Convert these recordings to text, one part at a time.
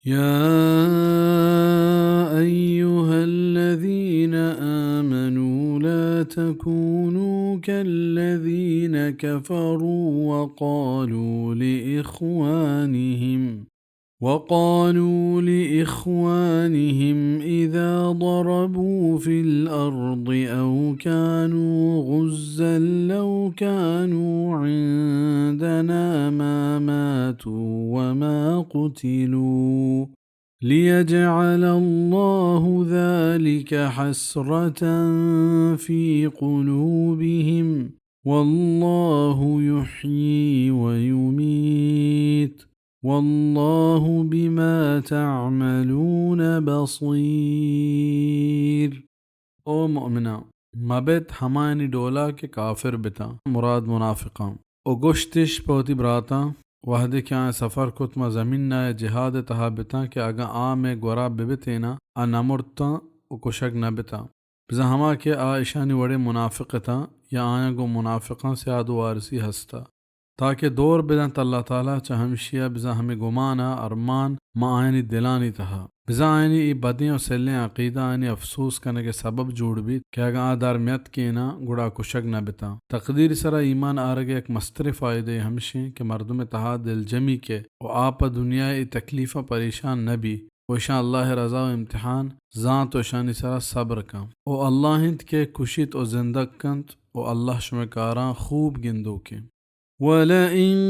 يا أيها الذين آمنوا لا تكونوا كالذين كفروا وقالوا لإخوانهم إذا ضربوا في الأرض أو كانوا غزا لو كانوا عندنا ما ماتوا وما قتلوا ليجعل الله ذلك حسرة في قلوبهم والله يحيي ويميت والله بما تعملون بصير. او مؤمنا مبت همانی دولا کے کافر بتا مراد منافقان او گشتش پوتی براتا وحدے کیا سفر کتما زمین نہ جہاد تہا بتا کہ اگا آم گورا ببتینا انمرتا او کشک نہ بتا بزا ہما کے ایشانی وڑے منافق تھا یا آیا گو منافقان سے آدو وارسی ہستا تاکہ دور بدن اللہ تعالیٰ چا ہمشیا بزا ہمیں گمانا ارمان ما آئینی دلانی تہا بزا آئینی ای بدیں و سلیں عقیدہ آئینی افسوس کرنے کے سبب جوڑ بھی کہ اگا آدار میت کینا گڑا کشک نہ بتا تقدیر سرا ایمان آرگے ایک مستر فائدے ہمشیں کہ مردم تہا دل جمی کے و آپ دنیا ای تکلیفہ پریشان نبی و شان اللہ رضا و امتحان ذات و شانی سرا صبر کام و اللہ ہند کے کشیت و زندگ کنت و اللہ شمکاران خوب گندو کے وَلَئِن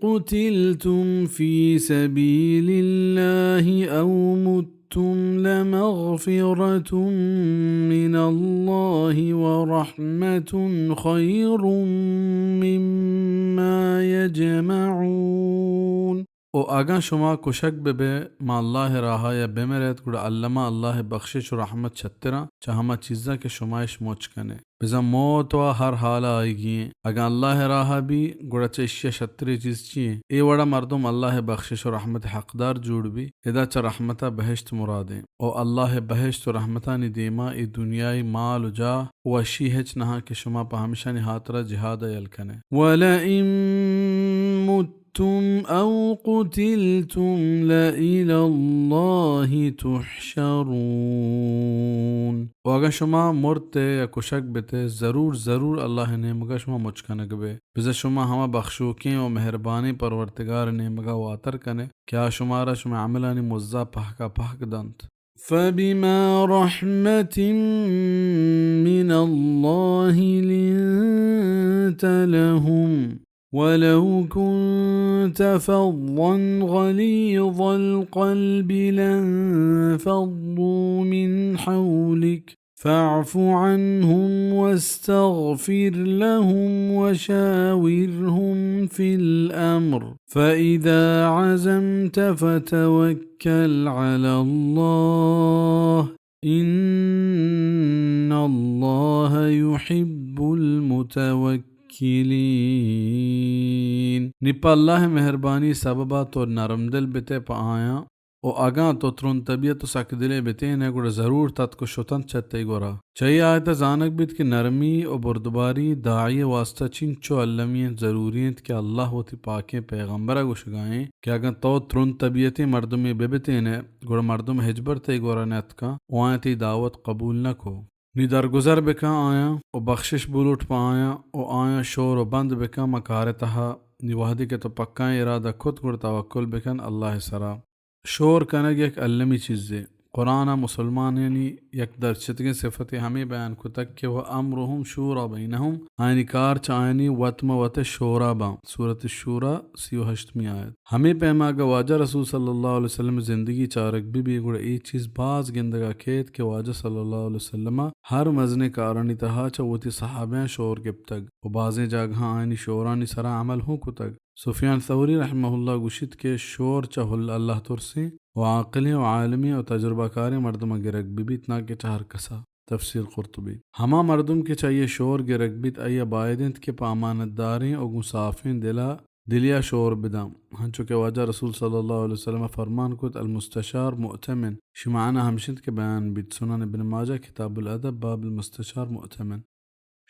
قُتِلْتُمْ فِي سَبِيلِ اللَّهِ أَوْ مُتُّمْ لَمَغْفِرَةٌ مِّنَ اللَّهِ وَرَحْمَةٌ خَيْرٌ مِّمَّا يَجْمَعُونَ. او اگاں شما کشک بے ما اللہ راہا یا بمیرت گڑا علمہ اللہ بخشش و رحمت چھترا چاہما چیزا کے شمائش موچ کنے بزا موت و ہر حالا آئی گئیں اگاں اللہ راہا بھی گڑا چشیا شتری چیز چیئے اے وڑا مردم اللہ بخشش و رحمت حقدار جوڑ بھی ادا چا رحمتا بہشت مرادیں او اللہ بہشت و رحمتا نی دیما ای دنیای مال و جا و اشی ہچ نہا کہ شما پا ہمیشہ نی حاطرہ جہاد یلکنے وَلَئِن مُتُّمْ أَوْ قُتِلْتُمْ لَإِلَى اللَّهِ تُحْشَرُونَ. و اگر شما مرتے یا کشک بتے ضرور اللہ نے مگا شما مچکنگ بے بزا شما ہما بخشوکیں و مہربانی پرورتگار نے مگا واتر کنے کیا شمارا شما عملانی مزا پہکا پہک دانت فَبِمَا رَحْمَةٍ مِّنَ اللَّهِ لِنْتَ لَهُمْ وَلَوْ كُنْتَ فَظًّا غَلِيظَ الْقَلْبِ لَانفَضُّوا مِنْ حَوْلِكَ فَاعْفُ عَنْهُمْ وَاسْتَغْفِرْ لَهُمْ وَشَاوِرْهُمْ فِي الْأَمْرِ فَإِذَا عَزَمْتَ فَتَوَكَّلْ عَلَى اللَّهِ إِنَّ اللَّهَ يُحِبُّ الْمُتَوَكِّلِينَ. نپا اللہ مہربانی سببا تو نرم دل بتے پا آیا او اگاں تو ترون طبیعت و سک دلے بتینے گوڑا ضرور تت کو شتن چتے گورا چاہیے آیتا زانک بیت کہ نرمی و بردباری داعی واسطہ چنچو علمین ضروریت کہ اللہ ہوتی پاکیں پیغمبرہ گوشگائیں کہ اگاں تو ترون طبیعتی مردمی ببتینے گوڑا مردم حجبر تے گورا نیت کا و آیتی دعوت قبول نہ کو نی درگزر بکا آیا و بخشش بولوٹ پا آیا و آیا شور و بند بکا مکارتہا نی وحدی کے تو پکائیں ارادہ خود گر توکل بکن اللہ سرا شور کنگ یک علمی چیزے قرآن مسلمان یعنی یک در چتگیں صفت ہمیں بیان کو تک کہ وہ امرہم شورا بینہم آئینی کار چائنی وطم وط شورا با سورة الشورا 38 آیت ہمیں پیما گا واجہ رسول صلی اللہ علیہ وسلم زندگی چارک بھی گوڑا ای چیز باز گندگا کھیت کہ واجہ صلی اللہ علیہ وسلم ہر مزنے کارانی تہا چاوتی صحابیاں شور گپتگ و بازیں جاگہاں آئینی شورانی سرا عمل ہوں کتگ سفیان ثوری رحمہ اللہ گوشت کے شور چہل اللہ ترسی و عاقلی و عالمی و تجربہ کاری مردم گرگ بیت نا کے چہر کسا تفسیر قرطبی ہما مردم کے چاہیے شور گرگ بیت ایا بائدنت کے پامانت داریں و گسافین دلیا شور بدام ہنچو کہ واجہ رسول صلی اللہ علیہ وسلم فرمان کت المستشار مؤتمن شمعنا ہمشند کے بیان بیت سنن ابن ماجہ کتاب الادب باب المستشار مؤتمن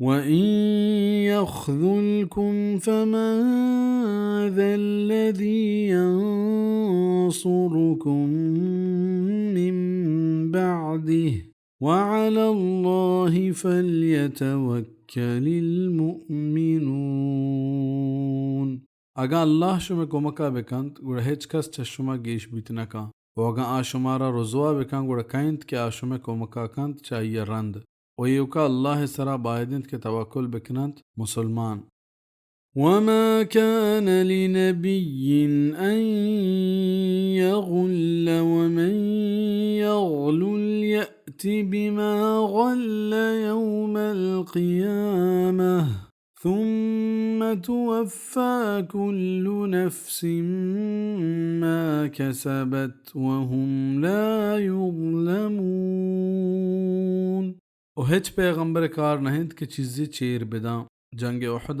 وإن يخذلكم فمن ذا الذي ينصركم من بعده وعلى الله فليتوكل المؤمنون اگا الله شما کومکا بکند گوڑا هیچ کس چه شما گیش بیتنکا و اگا آشمارا رزوا بکن گوڑا کایند که آشما کومکا کند چاہیے رند ويوكا الله سرا بايدنت كتوكل بكنت مسلمان وما كان لنبي أن يغل ومن يغل يأت بما غل يوم القيامة ثم توفى كل نفس ما كسبت وهم لا يظلمون و هیچ پیغمبر کار نهند که چیزی چیر بدام جنگ احد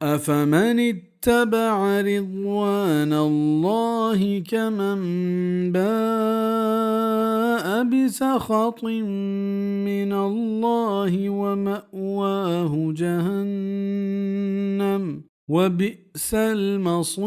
أفمن اتبع رضوان الله كمن باء بسخط من الله ومأواه جهنم وبئس المصير